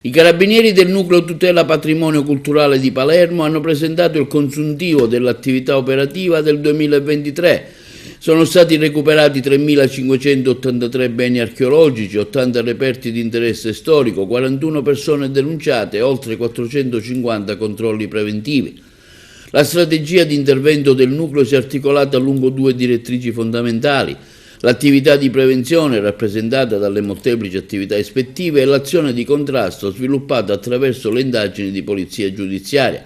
I carabinieri del Nucleo Tutela Patrimonio Culturale di Palermo hanno presentato il consuntivo dell'attività operativa del 2023. Sono stati recuperati 3.583 beni archeologici, 80 reperti di interesse storico, 41 persone denunciate e oltre 450 controlli preventivi. La strategia di intervento del nucleo si è articolata lungo due direttrici fondamentali: l'attività di prevenzione, rappresentata dalle molteplici attività ispettive, e l'azione di contrasto sviluppata attraverso le indagini di polizia giudiziaria.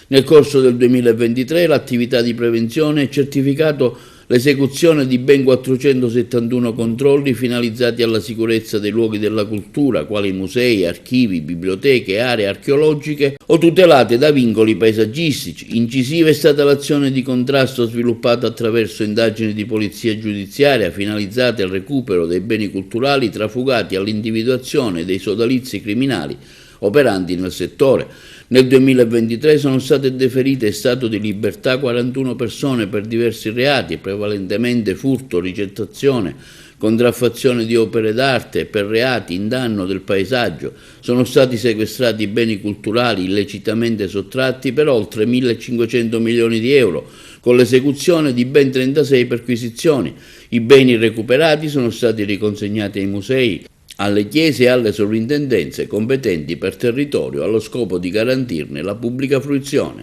Nel corso del 2023 l'attività di prevenzione ha certificato l'esecuzione di ben 471 controlli finalizzati alla sicurezza dei luoghi della cultura, quali musei, archivi, biblioteche, aree archeologiche o tutelate da vincoli paesaggistici. Incisiva è stata l'azione di contrasto sviluppata attraverso indagini di polizia giudiziaria finalizzate al recupero dei beni culturali trafugati, all'individuazione dei sodalizi criminali operanti nel settore. Nel 2023 sono state deferite in stato di libertà 41 persone per diversi reati, prevalentemente furto, ricettazione, contraffazione di opere d'arte e per reati in danno del paesaggio. Sono stati sequestrati beni culturali illecitamente sottratti per oltre 1.500 milioni di euro, con l'esecuzione di ben 36 perquisizioni. I beni recuperati sono stati riconsegnati ai musei, alle chiese e alle sovrintendenze competenti per territorio allo scopo di garantirne la pubblica fruizione.